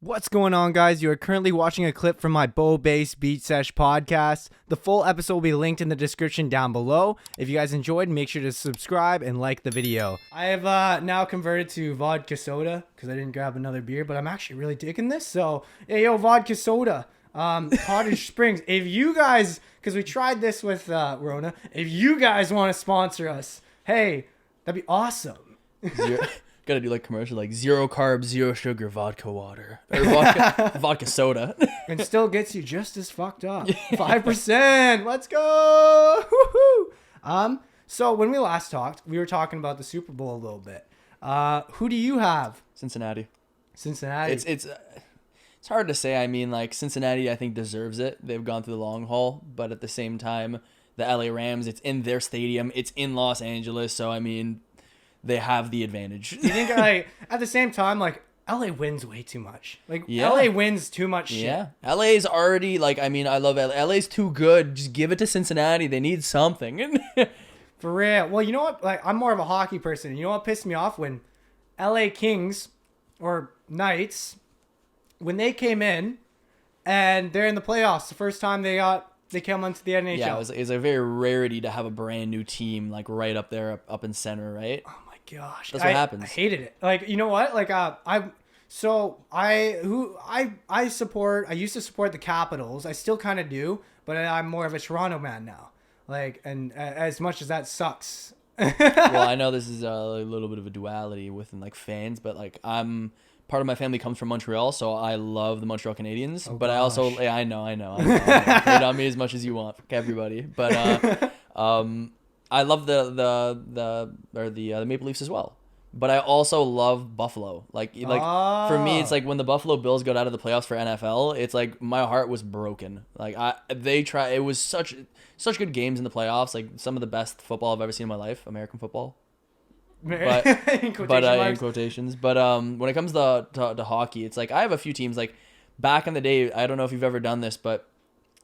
What's going on, guys? You are currently watching a clip from my Bow Bass Beat Sesh podcast. The full episode will be linked in the description down below. If you guys enjoyed, make sure to subscribe and like the video. I have now converted to vodka soda because I didn't grab another beer, but I'm actually really digging this. So, hey, yo, vodka soda, Cottage Springs. If you guys, because we tried this with Rona, if you guys want to sponsor us, hey, that'd be awesome. Gotta do like commercial, like 0 carbs, 0 sugar, vodka water, or vodka soda. And still gets you just as fucked up. 5%. Let's go. Woo-hoo. So when we last talked, we were talking about the Super Bowl a little bit. Who do you have? Cincinnati. Cincinnati. It's hard to say. I mean, like Cincinnati, I think deserves it. They've gone through the long haul, but at the same time, the LA Rams, it's in their stadium, it's in Los Angeles, so I mean, they have the advantage. You think at the same time, like LA wins way too much. Like LA wins too much shit. Yeah. LA's already like, I mean, I love LA. LA's too good. Just give it to Cincinnati. They need something. For real. Well, you know what? Like I'm more of a hockey person. You know what pissed me off? When LA Kings or Knights, when they came in and they're in the playoffs, the first time they came onto the NHL. Yeah, it was a very rarity to have a brand new team like right up there, up in center, right? Oh my gosh, that's what happens. I hated it. Like, you know what? Like, I support. I used to support the Capitals. I still kind of do, but I'm more of a Toronto man now. Like, and as much as that sucks. Well, I know this is a little bit of a duality within like fans, but like part of my family comes from Montreal, so I love the Montreal Canadiens. Oh, but gosh. I also, I know. Hate on me as much as you want, everybody. But I love the Maple Leafs as well. But I also love Buffalo. Like for me, it's like when the Buffalo Bills got out of the playoffs for NFL, it's like my heart was broken. Like it was such good games in the playoffs. Like some of the best football I've ever seen in my life, American football. But in quotations. But when it comes to hockey, it's like I have a few teams. Like back in the day, I don't know if you've ever done this, but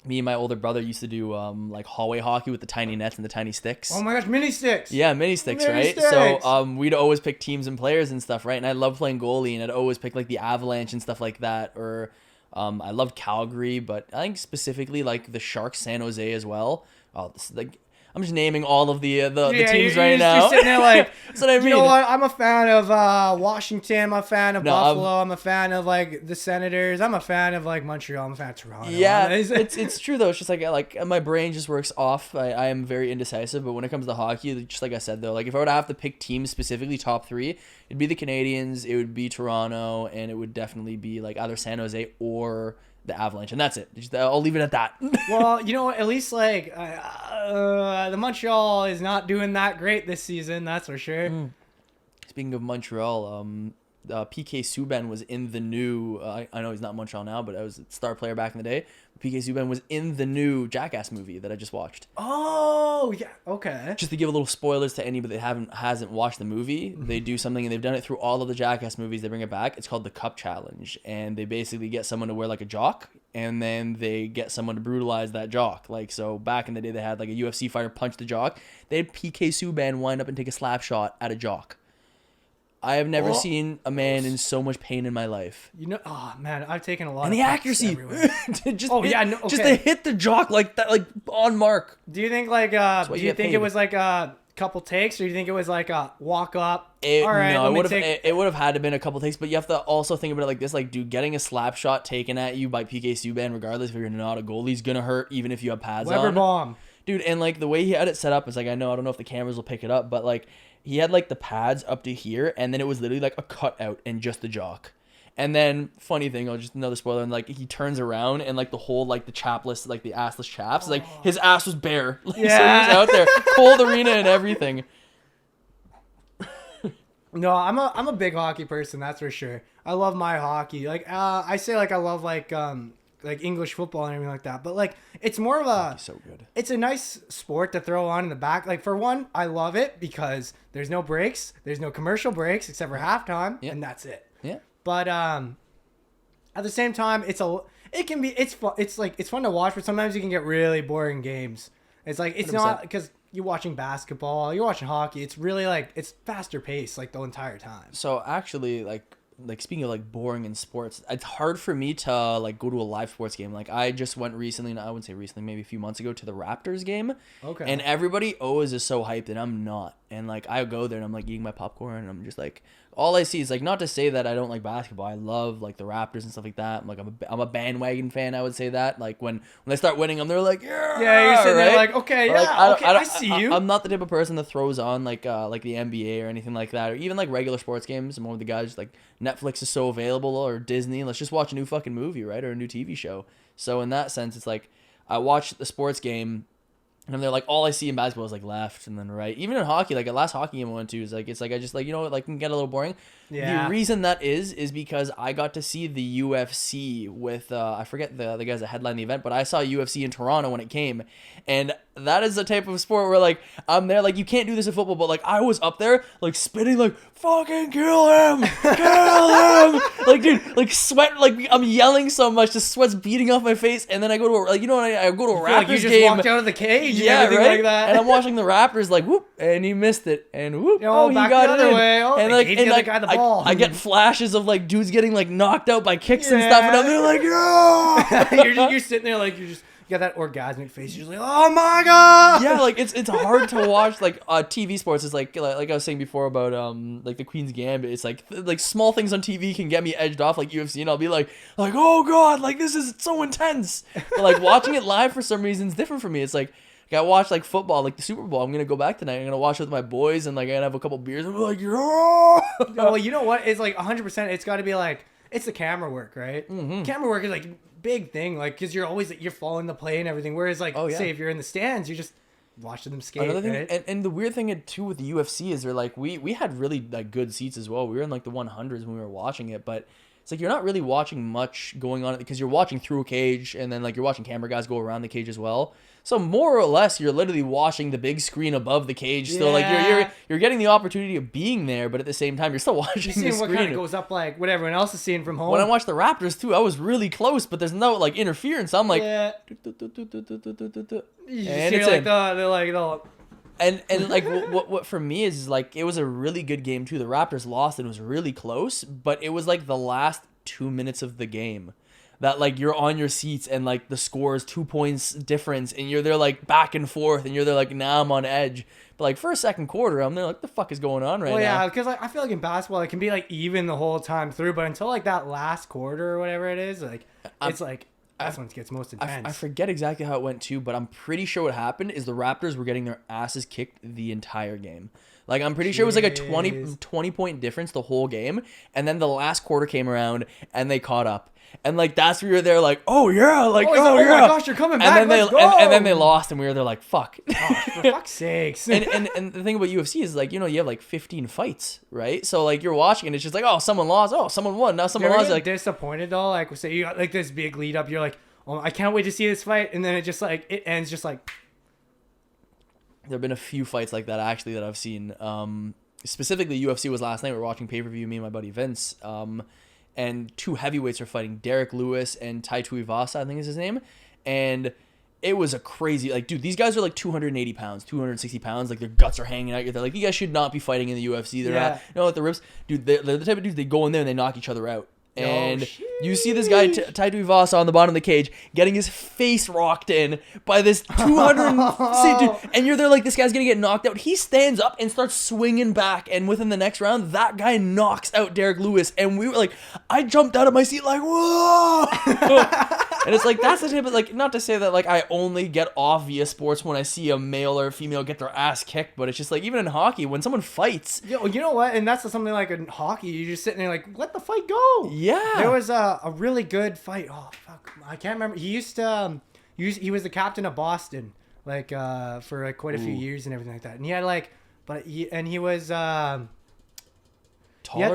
me and my older brother used to do like hallway hockey with the tiny nets and the tiny sticks. Oh my gosh, mini sticks. Yeah, mini sticks, right? So we'd always pick teams and players and stuff, right? And I love playing goalie, and I'd always pick like the Avalanche and stuff like that. Or I love Calgary, but I think specifically like the Sharks, San Jose as well. Oh, this is like. I'm just naming all of the teams right now. You're sitting there like, that's what I mean. You know what? I'm a fan of Washington. I'm a fan of Buffalo. I'm a fan of like the Senators. I'm a fan of like Montreal. I'm a fan of Toronto. Yeah, it's true though. It's just like my brain just works off. I am very indecisive, but when it comes to hockey, just like I said though, like if I were to have to pick teams specifically, top 3, it'd be the Canadiens, it would be Toronto, and it would definitely be like either San Jose or the Avalanche, and that's it. I'll leave it at that. Well, you know what? At least like the Montreal is not doing that great this season. That's for sure. Speaking of Montreal, PK Subban was in the new. I know he's not in Montreal now, but I was a star player back in the day. PK Subban was in the new Jackass movie that I just watched. Oh yeah, okay. Just to give a little spoilers to anybody that hasn't watched the movie, they do something, and they've done it through all of the Jackass movies. They bring it back. It's called the Cup Challenge, and they basically get someone to wear like a jock, and then they get someone to brutalize that jock. Like so, back in the day, they had like a UFC fighter punch the jock. They had PK Subban wind up and take a slap shot at a jock. I have never seen a man in so much pain in my life. You know, oh man, I've taken a lot and of the accuracy just to hit the jock like that, like on mark. Do you think like it was like a couple takes, or do you think it was like a walk up? It would have had to been a couple takes, but you have to also think about it like this, like dude, getting a slap shot taken at you by PK Subban, regardless if you're not a goalie, is gonna hurt even if you have pads on. Weber bomb. Dude, and like the way he had it set up is like I don't know if the cameras will pick it up, but like he had like the pads up to here, and then it was literally like a cutout and just the jock. And then funny thing, just another spoiler, and like he turns around and like the whole like the chapless, like the assless chaps, like his ass was bare. Like, yeah. So he was out there, cold arena and everything. No, I'm a big hockey person, that's for sure. I love my hockey. Like I say like I love like English football and everything like that. But like it's more of a so good. It's a nice sport to throw on in the back. Like for one, I love it because there's no breaks, there's no commercial breaks except for halftime, and that's it. Yeah. But at the same time, it's fun. It's fun to watch, but sometimes you can get really boring games. It's like it's 100%. Not because you're watching basketball, you're watching hockey. It's really like it's faster paced like the entire time. So actually, like like speaking of like boring in sports, it's hard for me to like go to a live sports game. Like I just went recently, I wouldn't say recently, maybe a few months ago to the Raptors game. Okay. And everybody always is so hyped and I'm not. And like I go there and I'm like eating my popcorn and I'm just like, all I see is like, not to say that I don't like basketball. I love like the Raptors and stuff like that. I'm a bandwagon fan. I would say that like when they start winning them, they're like, yeah, you're sitting there right? like, okay, Or, yeah, like, I see you. I'm not the type of person that throws on like the NBA or anything like that, or even like regular sports games. I'm one of the guys like Netflix is so available or Disney. Let's just watch a new fucking movie, right, or a new TV show. So in that sense, it's like I watch the sports game. And they're like, all I see in basketball is like left and then right. Even in hockey, like the last hockey game I went to is like, it's like I just like, you know what, like can get a little boring. Yeah. The reason that is because I got to see the UFC with I forget the guys that headlined the event, but I saw UFC in Toronto when it came, and that is the type of sport where like I'm there, like you can't do this in football, but like I was up there like spitting like fucking kill him, like dude, like sweat, like I'm yelling so much, the sweat's beating off my face, and then I go to a, like you know what I go to a Raptors like you just game. walked out of the cage, Yeah, and everything right. like that. And I'm watching the Raptors like whoop, and he missed it, and whoop, Oh, he back got the it other in. way. Oh, and they like gave and the other like guy the ball. I get flashes of like dudes getting like knocked out by kicks and stuff, and I'm there like yeah. you're sitting there like you got that orgasmic face. You're just like, oh my god. Yeah, like it's hard to watch like TV sports. Is like I was saying before about like the Queen's Gambit. It's like small things on TV can get me edged off like UFC, and I'll be like oh god, like this is so intense. But like watching it live for some reason is different for me. It's like I watch like football, like the Super Bowl. I'm gonna go back tonight. I'm gonna watch it with my boys, and like I'm gonna have a couple beers. And we're like, yeah. Well, you know what? It's like 100%. It's got to be like it's the camera work, right? Mm-hmm. Camera work is like big thing, like because you're following the play and everything. Whereas like say if you're in the stands, you're just watching them skate. Another thing, right? and the weird thing too with the UFC is they're like we had really like good seats as well. We were in like the 100s when we were watching it, but it's like you're not really watching much going on because you're watching through a cage, and then like you're watching camera guys go around the cage as well. So more or less, you're literally watching the big screen above the cage. So like you're getting the opportunity of being there, but at the same time, you're still watching You're the seeing screen. what kind of goes up like what everyone else is seeing from home. When I watched the Raptors too, I was really close, but there's no like interference. I'm like, yeah. and it's like And like what for me is like it was a really good game too. The Raptors lost and it was really close, but it was like the last 2 minutes of the game that like you're on your seats and like the score is 2 points difference and you're there like back and forth and you're there like now I'm on edge. But like for a second quarter, I'm there like the fuck is going on right now? Yeah, because like I feel like in basketball it can be like even the whole time through, but until like that last quarter or whatever it is, like it's like that's when it gets most intense. I forget exactly how it went too, but I'm pretty sure what happened is the Raptors were getting their asses kicked the entire game. Like, I'm pretty sure it was like a 20 point difference the whole game. And then the last quarter came around and they caught up. And like, that's where you're there like, oh yeah, like, oh yeah. my gosh, you're coming back. And then Let's go. And then they lost and we were there like, fuck. Oh, for fuck's sakes. and the thing about UFC is like, you know, you have like 15 fights, right? So like you're watching and it's just like, oh, someone lost. Oh, someone won. Now someone lost. Like disappointed though. Like say you got like this big lead up. You're like, oh, I can't wait to see this fight. And then it ends just like. There have been a few fights like that actually that I've seen. Specifically, UFC was last night. We were watching pay-per-view, me and my buddy Vince. And two heavyweights are fighting, Derek Lewis and Tai Tuivasa, I think is his name. And it was a crazy, like, dude, these guys are like 280 pounds, 260 pounds. Like, their guts are hanging out. They're like, you guys should not be fighting in the UFC. They're not, you know, like the ribs. Dude, they're the type of dudes, they go in there and they knock each other out. And you see this guy, Tai Tuivasa, on the bottom of the cage, getting his face rocked in by this 200... dude, and you're there like, this guy's going to get knocked out. He stands up and starts swinging back. And within the next round, that guy knocks out Derek Lewis. And we were like... I jumped out of my seat like, whoa! And it's like, that's the type of... Like, not to say that like I only get off via sports when I see a male or a female get their ass kicked. But it's just like, even in hockey, when someone fights... Yo, you know what? And that's something like in hockey. You're just sitting there like, let the fight go. Yeah. There was a really good fight. Oh, fuck. I can't remember. He used to... he was the captain of Boston, like, for like quite a few years and everything like that. And he had like... he was... Taller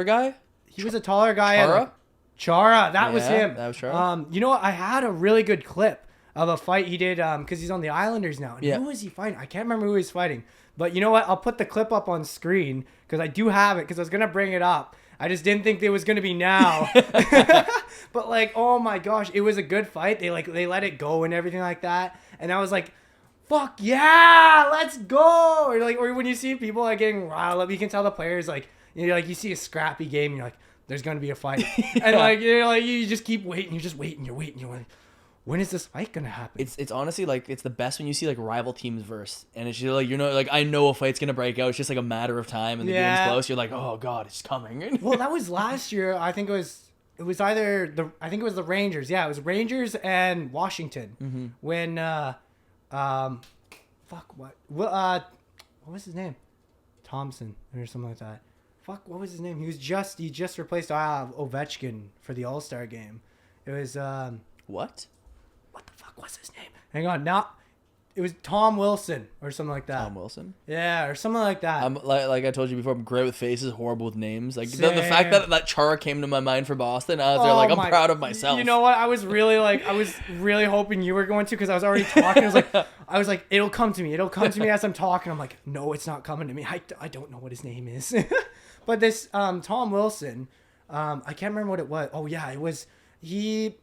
guy? He was a taller guy. Chara? Chara. That was him. That was Chara. You know what? I had a really good clip of a fight he did because he's on the Islanders now. And who was he fighting? I can't remember who he was fighting. But you know what? I'll put the clip up on screen because I do have it because I was going to bring it up. I just didn't think it was going to be now. But like, oh my gosh, it was a good fight. They let it go and everything like that. And I was like, fuck yeah, let's go. Or when you see people like getting riled up, you can tell the players like, you know, like you see a scrappy game and you're like, there's gonna be a fight, and like you're like you just keep waiting, you're waiting, you're like, when is this fight gonna happen? It's honestly like it's the best when you see like rival teams verse, and it's just like like I know a fight's gonna break out. It's just like a matter of time, and the game's close. You're like, oh god, it's coming. Well, that was last year. I think it was either the Rangers. Yeah, it was Rangers and Washington when what was his name? Thompson or something like that. What was his name? He just replaced Ovechkin for the All-Star game. It was What? What the fuck was his name? Hang on, it was Tom Wilson or something like that. Tom Wilson? Yeah, or something like that. I'm like I told you before, I'm great with faces, horrible with names. Like the fact that Chara came to my mind for Boston, I was there like, I'm proud of myself. You know what? I was really hoping you were going to, because I was already talking. I was like, it'll come to me as I'm talking. I'm like, no, it's not coming to me. I don't know what his name is. But this Tom Wilson, I can't remember what it was. Oh yeah, he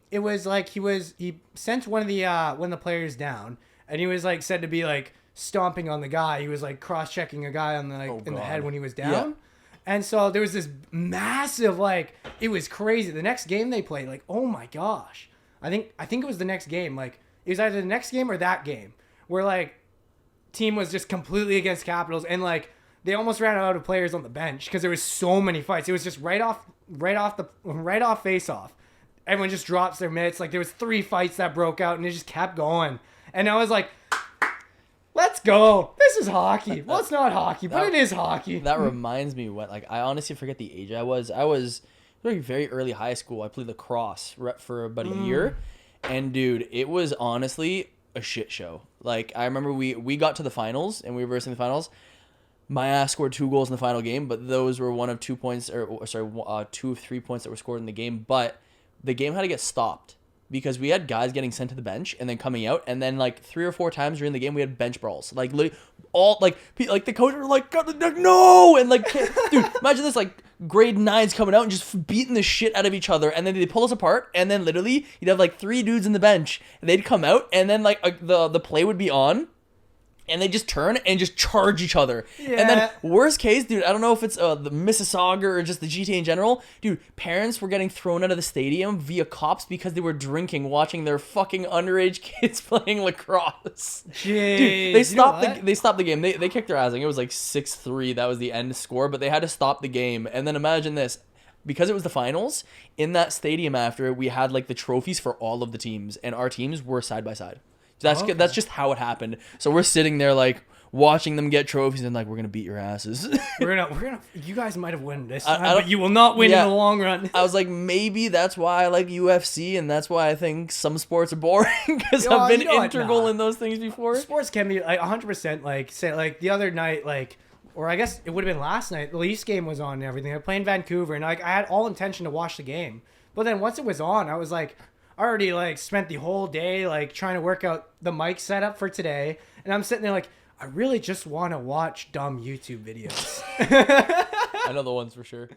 sent one of the players down, and he was like said to be like stomping on the guy. He was like cross-checking a guy on the in the head when he was down. Yeah. And so there was this massive, like, it was crazy. The next game they played, like, oh my gosh. I think it was the next game. Like, it was either the next game or that game where like team was just completely against Capitals, and like they almost ran out of players on the bench because there was so many fights. It was just right off face off. Everyone just drops their mitts. Like there was 3 fights that broke out, and it just kept going. And I was like, let's go. This is hockey. Well, it's not hockey, but it is hockey. That reminds me what, like, I honestly forget the age I was. I was very early high school. I played lacrosse for about a year. And dude, it was honestly a shit show. Like I remember we got to the finals, and we were versing the finals. My ass scored 2 goals in the final game, but those were 1 of 2 points, 2 of 3 points that were scored in the game. But the game had to get stopped because we had guys getting sent to the bench and then coming out, and then like 3 or 4 times during the game we had bench brawls. Like all like the coach were like, no, and like, dude, imagine this, like grade 9s coming out and just beating the shit out of each other, and then they pull us apart, and then literally you'd have like 3 dudes in the bench, and they'd come out, and then like the play would be on. And they just turn and just charge each other. Yeah. And then worst case, dude, I don't know if it's the Mississauga or just the GTA in general. Dude, parents were getting thrown out of the stadium via cops because they were drinking, watching their fucking underage kids playing lacrosse. Jeez. Dude, they stopped the game. They kicked their ass. I think it was like 6-3. That was the end score. But they had to stop the game. And then imagine this. Because it was the finals, in that stadium after, we had like the trophies for all of the teams. And our teams were side by side. That's just how it happened. So we're sitting there like watching them get trophies, and like, we're gonna beat your asses. we're gonna. You guys might have won this time, but you will not win in the long run. I was like, maybe that's why I like UFC, and that's why I think some sports are boring, because I've been integral in those things before. Sports can be like 100%. Like say like the other night, like, or I guess it would have been last night. The Leafs game was on and everything. I played in Vancouver, and like I had all intention to watch the game, but then once it was on, I was like, I already like spent the whole day like trying to work out the mic setup for today, and I'm sitting there like, I really just want to watch dumb YouTube videos. I know the ones for sure.